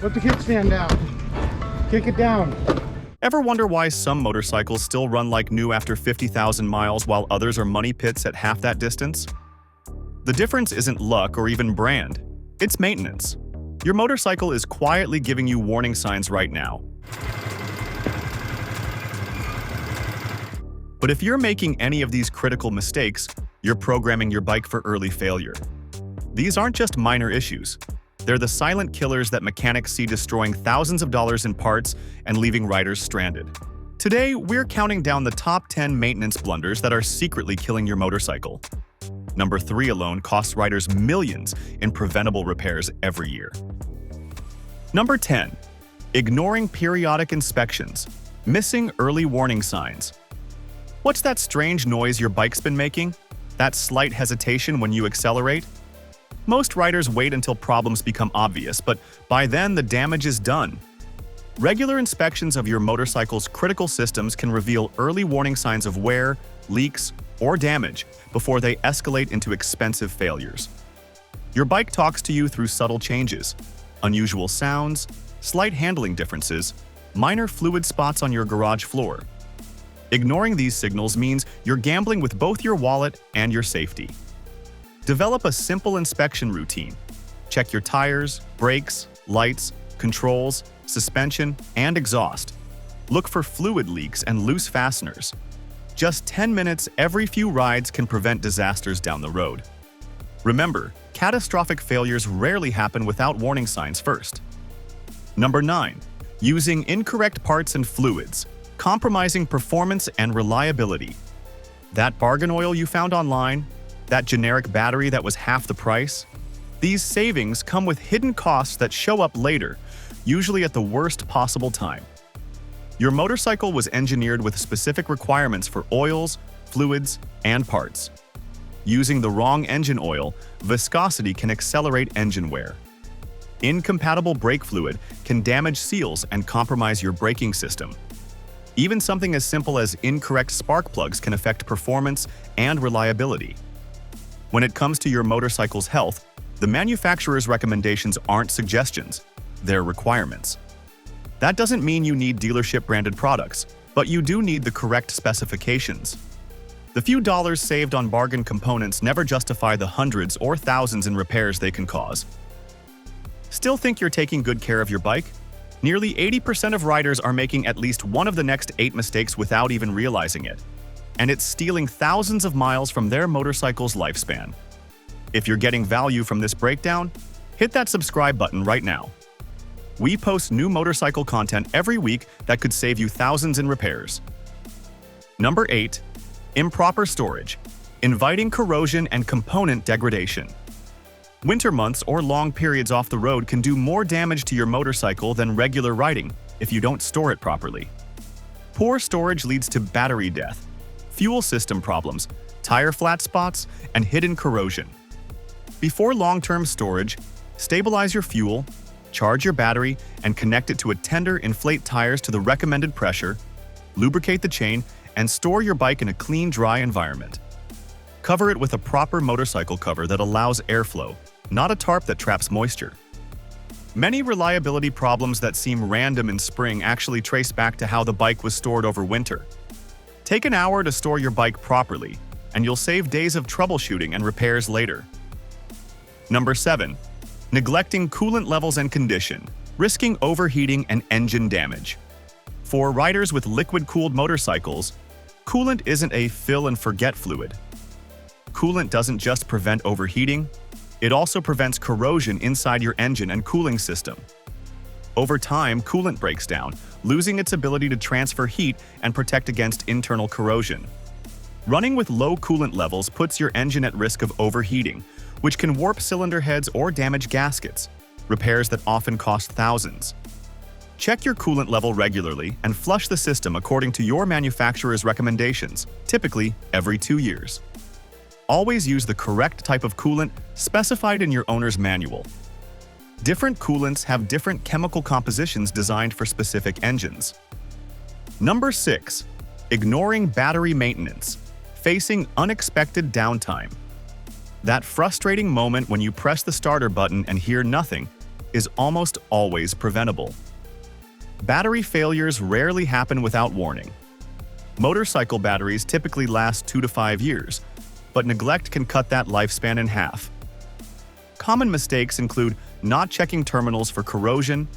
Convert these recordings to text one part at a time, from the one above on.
Put the kickstand down. Kick it down. Ever wonder why some motorcycles still run like new after 50,000 miles while others are money pits at half that distance? The difference isn't luck or even brand, it's maintenance. Your motorcycle is quietly giving you warning signs right now. But if you're making any of these critical mistakes, you're programming your bike for early failure. These aren't just minor issues. They're the silent killers that mechanics see destroying thousands of dollars in parts and leaving riders stranded. Today, we're counting down the top 10 maintenance blunders that are secretly killing your motorcycle. Number 3 alone costs riders millions in preventable repairs every year. Number 10. Ignoring periodic inspections. Missing early warning signs. What's that strange noise your bike's been making? That slight hesitation when you accelerate? Most riders wait until problems become obvious, but by then the damage is done. Regular inspections of your motorcycle's critical systems can reveal early warning signs of wear, leaks, or damage before they escalate into expensive failures. Your bike talks to you through subtle changes, unusual sounds, slight handling differences, minor fluid spots on your garage floor. Ignoring these signals means you're gambling with both your wallet and your safety. Develop a simple inspection routine. Check your tires, brakes, lights, controls, suspension, and exhaust. Look for fluid leaks and loose fasteners. Just 10 minutes every few rides can prevent disasters down the road. Remember, catastrophic failures rarely happen without warning signs first. Number 9. Using incorrect parts and fluids, compromising performance and reliability. That bargain oil you found online? That generic battery that was half the price? These savings come with hidden costs that show up later, usually at the worst possible time. Your motorcycle was engineered with specific requirements for oils, fluids, and parts. Using the wrong engine oil, viscosity can accelerate engine wear. Incompatible brake fluid can damage seals and compromise your braking system. Even something as simple as incorrect spark plugs can affect performance and reliability. When it comes to your motorcycle's health, the manufacturer's recommendations aren't suggestions, they're requirements. That doesn't mean you need dealership-branded products, but you do need the correct specifications. The few dollars saved on bargain components never justify the hundreds or thousands in repairs they can cause. Still think you're taking good care of your bike? Nearly 80% of riders are making at least one of the next 8 mistakes without even realizing it. And it's stealing thousands of miles from their motorcycle's lifespan. If you're getting value from this breakdown, hit that subscribe button right now. We post new motorcycle content every week that could save you thousands in repairs. Number 8. Improper storage. Inviting corrosion and component degradation. Winter months or long periods off the road can do more damage to your motorcycle than regular riding if you don't store it properly. Poor storage leads to battery death, fuel system problems, tire flat spots, and hidden corrosion. Before long-term storage, stabilize your fuel, charge your battery, and connect it to a tender inflate tires to the recommended pressure, lubricate the chain, and store your bike in a clean, dry environment. Cover it with a proper motorcycle cover that allows airflow, not a tarp that traps moisture. Many reliability problems that seem random in spring actually trace back to how the bike was stored over winter. Take an hour to store your bike properly, and you'll save days of troubleshooting and repairs later. Number 7. Neglecting coolant levels and condition, risking overheating and engine damage. For riders with liquid-cooled motorcycles, coolant isn't a fill-and-forget fluid. Coolant doesn't just prevent overheating, it also prevents corrosion inside your engine and cooling system. Over time, coolant breaks down, losing its ability to transfer heat and protect against internal corrosion. Running with low coolant levels puts your engine at risk of overheating, which can warp cylinder heads or damage gaskets, repairs that often cost thousands. Check your coolant level regularly and flush the system according to your manufacturer's recommendations, typically every 2 years. Always use the correct type of coolant specified in your owner's manual. Different coolants have different chemical compositions designed for specific engines. Number 6. Ignoring battery maintenance. Facing unexpected downtime. That frustrating moment when you press the starter button and hear nothing, is almost always preventable. Battery failures rarely happen without warning. Motorcycle batteries typically last 2 to 5 years, but neglect can cut that lifespan in half. Common mistakes include not checking terminals for corrosion,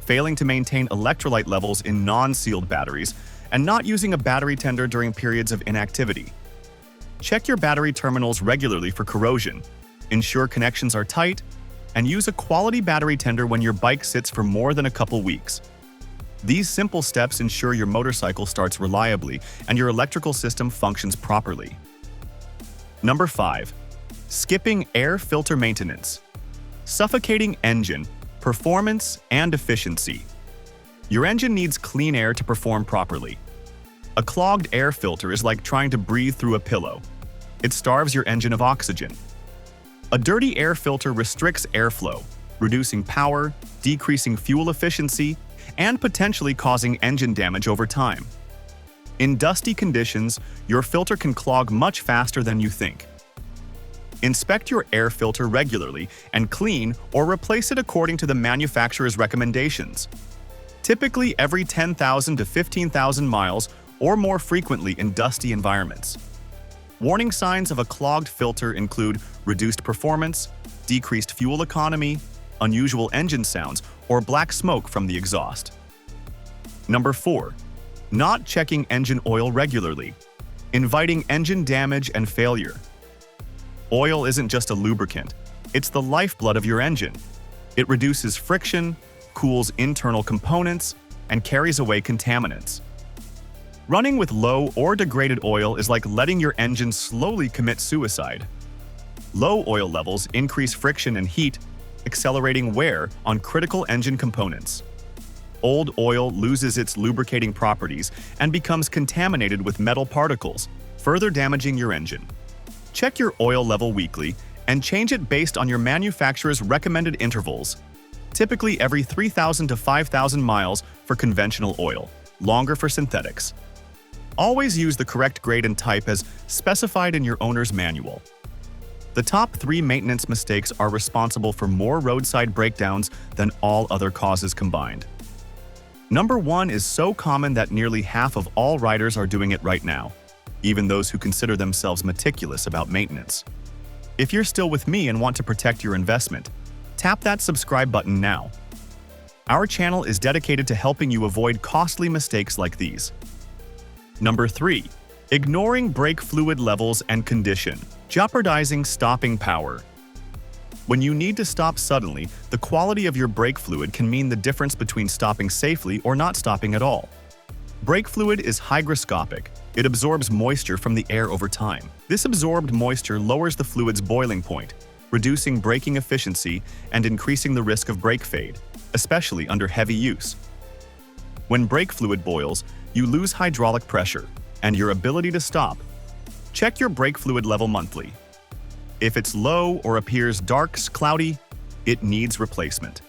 failing to maintain electrolyte levels in non-sealed batteries, and not using a battery tender during periods of inactivity. Check your battery terminals regularly for corrosion, ensure connections are tight, and use a quality battery tender when your bike sits for more than a couple weeks. These simple steps ensure your motorcycle starts reliably and your electrical system functions properly. Number 5. Skipping air filter maintenance. Suffocating engine, performance, and efficiency. Your engine needs clean air to perform properly. A clogged air filter is like trying to breathe through a pillow. It starves your engine of oxygen. A dirty air filter restricts airflow, reducing power, decreasing fuel efficiency, and potentially causing engine damage over time. In dusty conditions, your filter can clog much faster than you think. Inspect your air filter regularly and clean or replace it according to the manufacturer's recommendations. Typically every 10,000 to 15,000 miles or more frequently in dusty environments. Warning signs of a clogged filter include reduced performance, decreased fuel economy, unusual engine sounds, or black smoke from the exhaust. Number 4. Not checking engine oil regularly, inviting engine damage and failure. Oil isn't just a lubricant, it's the lifeblood of your engine. It reduces friction, cools internal components, and carries away contaminants. Running with low or degraded oil is like letting your engine slowly commit suicide. Low oil levels increase friction and heat, accelerating wear on critical engine components. Old oil loses its lubricating properties and becomes contaminated with metal particles, further damaging your engine. Check your oil level weekly and change it based on your manufacturer's recommended intervals, typically every 3,000 to 5,000 miles for conventional oil, longer for synthetics. Always use the correct grade and type as specified in your owner's manual. The top 3 maintenance mistakes are responsible for more roadside breakdowns than all other causes combined. Number 1 is so common that nearly half of all riders are doing it right now, even those who consider themselves meticulous about maintenance. If you're still with me and want to protect your investment, tap that subscribe button now. Our channel is dedicated to helping you avoid costly mistakes like these. Number 3. Ignoring brake fluid levels and condition, jeopardizing stopping power. When you need to stop suddenly, the quality of your brake fluid can mean the difference between stopping safely or not stopping at all. Brake fluid is hygroscopic. It absorbs moisture from the air over time. This absorbed moisture lowers the fluid's boiling point, reducing braking efficiency and increasing the risk of brake fade, especially under heavy use. When brake fluid boils, you lose hydraulic pressure and your ability to stop. Check your brake fluid level monthly. If it's low or appears dark, cloudy, it needs replacement.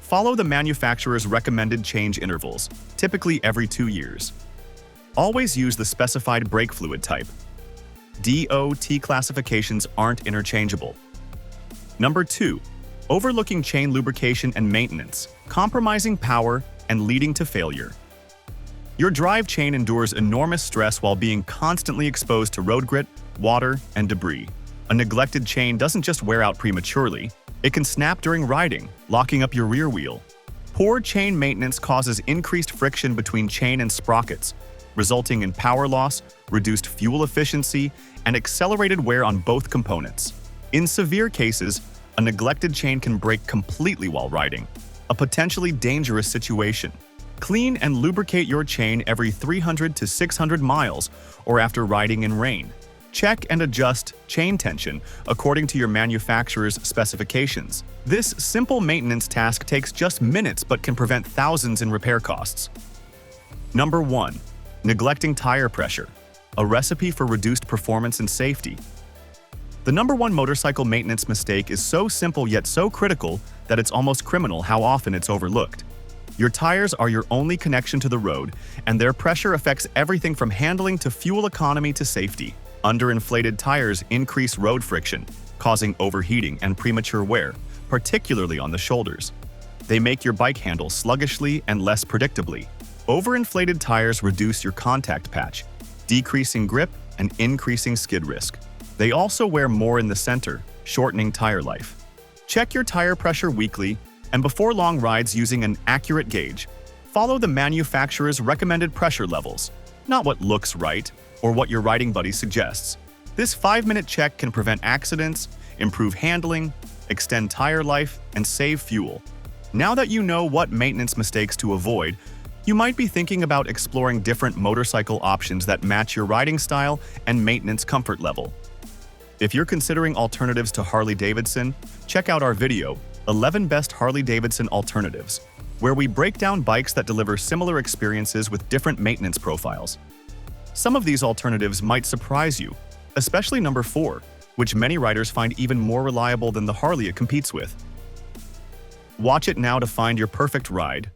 Follow the manufacturer's recommended change intervals, typically every 2 years. Always use the specified brake fluid type. DOT classifications aren't interchangeable. Number 2. Overlooking chain lubrication and maintenance, compromising power and leading to failure. Your drive chain endures enormous stress while being constantly exposed to road grit, water, and debris. A neglected chain doesn't just wear out prematurely, it can snap during riding, locking up your rear wheel. Poor chain maintenance causes increased friction between chain and sprockets, resulting in power loss, reduced fuel efficiency, and accelerated wear on both components. In severe cases, a neglected chain can break completely while riding, a potentially dangerous situation. Clean and lubricate your chain every 300 to 600 miles or after riding in rain. Check and adjust chain tension according to your manufacturer's specifications. This simple maintenance task takes just minutes but can prevent thousands in repair costs. Number 1. Neglecting tire pressure, a recipe for reduced performance and safety. The number 1 motorcycle maintenance mistake is so simple yet so critical that it's almost criminal how often it's overlooked. Your tires are your only connection to the road, and their pressure affects everything from handling to fuel economy to safety. Underinflated tires increase road friction, causing overheating and premature wear, particularly on the shoulders. They make your bike handle sluggishly and less predictably. Overinflated tires reduce your contact patch, decreasing grip and increasing skid risk. They also wear more in the center, shortening tire life. Check your tire pressure weekly, and before long rides using an accurate gauge, follow the manufacturer's recommended pressure levels, not what looks right or what your riding buddy suggests. This 5-minute check can prevent accidents, improve handling, extend tire life, and save fuel. Now that you know what maintenance mistakes to avoid, you might be thinking about exploring different motorcycle options that match your riding style and maintenance comfort level. If you're considering alternatives to Harley-Davidson, check out our video, 11 Best Harley-Davidson Alternatives, where we break down bikes that deliver similar experiences with different maintenance profiles. Some of these alternatives might surprise you, especially number 4, which many riders find even more reliable than the Harley it competes with. Watch it now to find your perfect ride.